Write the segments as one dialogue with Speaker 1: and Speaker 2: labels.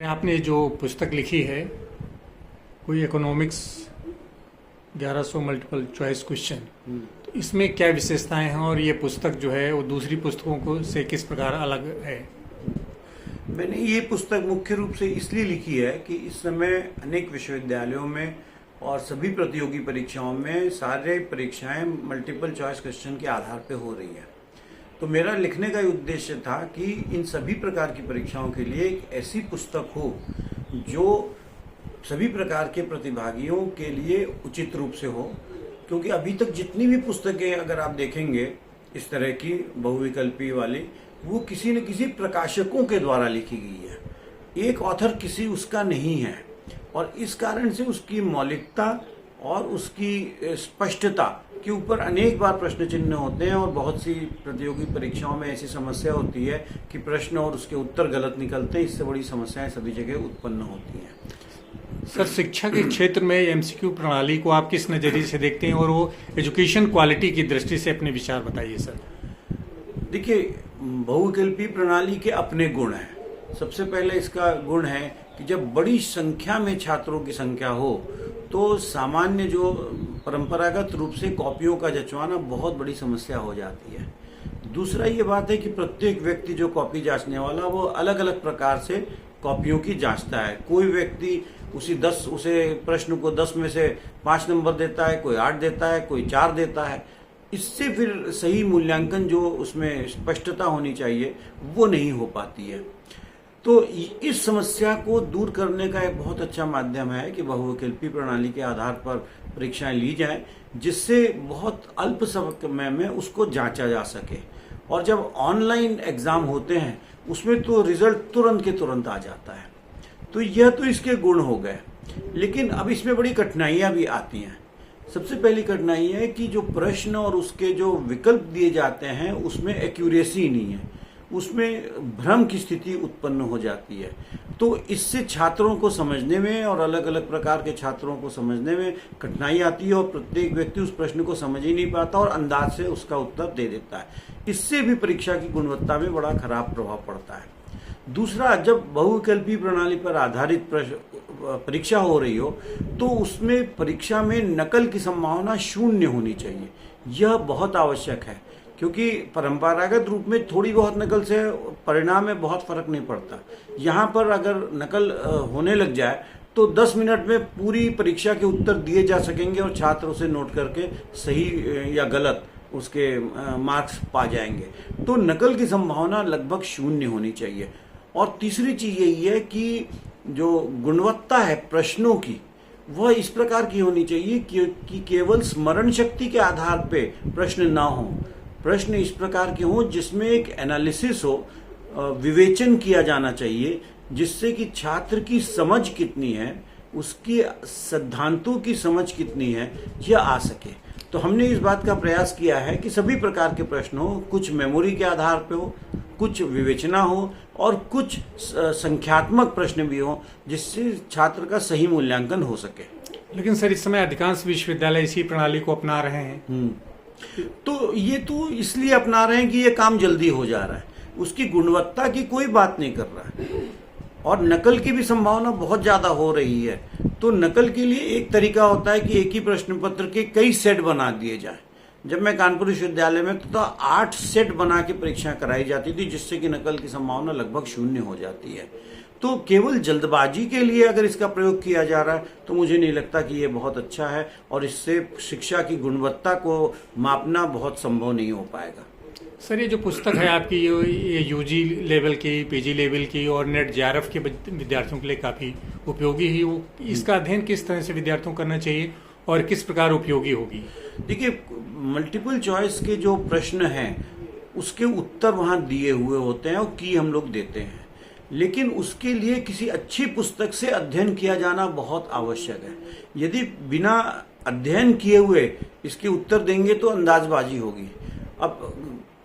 Speaker 1: आपने जो पुस्तक लिखी है कोई इकोनॉमिक्स 1100 मल्टीपल चॉइस क्वेश्चन, तो इसमें क्या विशेषताएं हैं और ये पुस्तक जो है वो दूसरी पुस्तकों को से किस प्रकार अलग है?
Speaker 2: मैंने ये पुस्तक मुख्य रूप से इसलिए लिखी है कि इस समय अनेक विश्वविद्यालयों में और सभी प्रतियोगी परीक्षाओं में सारे परीक्षाएं मल्टीपल चॉइस क्वेश्चन के आधार पर हो रही है। तो मेरा लिखने का उद्देश्य था कि इन सभी प्रकार की परीक्षाओं के लिए एक ऐसी पुस्तक हो जो सभी प्रकार के प्रतिभागियों के लिए उचित रूप से हो, क्योंकि अभी तक जितनी भी पुस्तकें अगर आप देखेंगे इस तरह की बहुविकल्पी वाली, वो किसी न किसी प्रकाशकों के द्वारा लिखी गई है। एक ऑथर किसी उसका नहीं है और इस कारण से उसकी मौलिकता और उसकी स्पष्टता के ऊपर अनेक बार प्रश्न चिन्ह होते हैं और बहुत सी प्रतियोगी परीक्षाओं में ऐसी समस्या होती है कि प्रश्न और उसके उत्तर गलत निकलते हैं। इससे बड़ी समस्याएं सभी जगह उत्पन्न होती हैं।
Speaker 1: सर, शिक्षा के क्षेत्र में एमसीक्यू प्रणाली को आप किस नज़रिए से देखते हैं और वो एजुकेशन क्वालिटी की दृष्टि से अपने विचार बताइए सर।
Speaker 2: देखिए, बहुविकल्पी प्रणाली के अपने गुण हैं। सबसे पहले इसका गुण है कि जब बड़ी संख्या में छात्रों की संख्या हो तो सामान्य जो परंपरागत रूप से कॉपियों का जचवाना बहुत बड़ी समस्या हो जाती है। दूसरा ये बात है कि प्रत्येक व्यक्ति जो कॉपी जांचने वाला वो अलग अलग प्रकार से कॉपियों की जांचता है। कोई व्यक्ति उसे प्रश्न को 10 में से 5 नंबर देता है, कोई 8 देता है, कोई 4 देता है। इससे फिर सही मूल्यांकन जो उसमें स्पष्टता होनी चाहिए वो नहीं हो पाती है। तो इस समस्या को दूर करने का एक बहुत अच्छा माध्यम है कि बहुविकल्पी प्रणाली के आधार पर परीक्षाएं ली जाएं, जिससे बहुत अल्प समय में उसको जांचा जा सके। और जब ऑनलाइन एग्जाम होते हैं उसमें तो रिजल्ट तुरंत के तुरंत आ जाता है। तो यह तो इसके गुण हो गए, लेकिन अब इसमें बड़ी कठिनाइयां भी आती हैं। सबसे पहली कठिनाई है कि जो प्रश्न और उसके जो विकल्प दिए जाते हैं उसमें एक्यूरेसी नहीं है, उसमें भ्रम की स्थिति उत्पन्न हो जाती है। तो इससे छात्रों को समझने में और अलग अलग प्रकार के छात्रों को समझने में कठिनाई आती है और प्रत्येक व्यक्ति उस प्रश्न को समझ ही नहीं पाता और अंदाज से उसका उत्तर दे देता है। इससे भी परीक्षा की गुणवत्ता में बड़ा खराब प्रभाव पड़ता है। दूसरा, जब बहुविकल्पी प्रणाली पर आधारित परीक्षा हो रही हो तो उसमें परीक्षा में नकल की संभावना शून्य होनी चाहिए। यह बहुत आवश्यक है, क्योंकि परंपरागत रूप में थोड़ी बहुत नकल से परिणाम में बहुत फर्क नहीं पड़ता। यहाँ पर अगर नकल होने लग जाए तो 10 मिनट में पूरी परीक्षा के उत्तर दिए जा सकेंगे और छात्र उसे नोट करके सही या गलत उसके मार्क्स पा जाएंगे। तो नकल की संभावना लगभग शून्य होनी चाहिए। और तीसरी चीज यही है कि जो गुणवत्ता है प्रश्नों की वह इस प्रकार की होनी चाहिए कि केवल स्मरण शक्ति के आधार पे प्रश्न ना हो। प्रश्न इस प्रकार के हों जिसमें एक एनालिसिस हो, विवेचन किया जाना चाहिए, जिससे कि छात्र की समझ कितनी है, उसकी सिद्धांतों की समझ कितनी है, यह आ सके। तो हमने इस बात का प्रयास किया है कि सभी प्रकार के प्रश्न हो, कुछ मेमोरी के आधार पे हो, कुछ विवेचना हो और कुछ संख्यात्मक प्रश्न भी हो, जिससे छात्र का सही मूल्यांकन हो सके।
Speaker 1: लेकिन सर, इस समय अधिकांश विश्वविद्यालय इसी प्रणाली को अपना रहे हैं।
Speaker 2: तो ये तो इसलिए अपना रहे हैं कि ये काम जल्दी हो जा रहा है, उसकी गुणवत्ता की कोई बात नहीं कर रहा है और नकल की भी संभावना बहुत ज्यादा हो रही है। तो नकल के लिए एक तरीका होता है कि एक ही प्रश्न पत्र के कई सेट बना दिए जाए। जब मैं कानपुर विश्वविद्यालय में तो 8 सेट बना के परीक्षा कराई जाती थी, जिससे कि नकल की संभावना लगभग शून्य हो जाती है। तो केवल जल्दबाजी के लिए अगर इसका प्रयोग किया जा रहा है तो मुझे नहीं लगता कि ये बहुत अच्छा है और इससे शिक्षा की गुणवत्ता को मापना बहुत संभव नहीं हो पाएगा।
Speaker 1: सर, ये जो पुस्तक है आपकी, ये यूजी लेवल की, पीजी लेवल की और नेट जेआरएफ के विद्यार्थियों के लिए काफ़ी उपयोगी है। वो इसका अध्ययन किस तरह से विद्यार्थियों को करना चाहिए और किस प्रकार उपयोगी होगी?
Speaker 2: देखिए, मल्टीपल चॉइस के जो प्रश्न हैं उसके उत्तर वहाँ दिए हुए होते हैं और की हम लोग देते हैं, लेकिन उसके लिए किसी अच्छी पुस्तक से अध्ययन किया जाना बहुत आवश्यक है। यदि बिना अध्ययन किए हुए इसके उत्तर देंगे तो अंदाजबाजी होगी। अब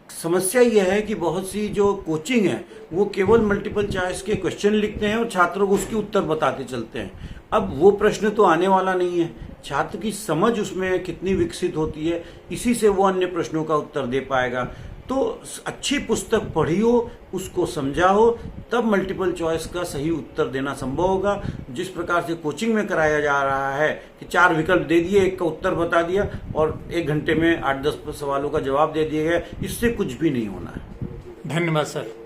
Speaker 2: समस्या यह है कि बहुत सी जो कोचिंग है वो केवल मल्टीपल चॉइस के क्वेश्चन लिखते हैं और छात्रों को उसके उत्तर बताते चलते हैं। अब वो प्रश्न तो आने वाला नहीं है। छात्र की समझ उसमें कितनी विकसित होती है, इसी से वो अन्य प्रश्नों का उत्तर दे पाएगा। तो अच्छी पुस्तक पढ़ियो, उसको समझाओ, तब मल्टीपल चॉइस का सही उत्तर देना संभव होगा। जिस प्रकार से कोचिंग में कराया जा रहा है कि 4 विकल्प दे दिए, एक का उत्तर बता दिया और 1 घंटे में 8-10 सवालों का जवाब दे दिया गया, इससे कुछ भी नहीं होना है।
Speaker 1: धन्यवाद सर।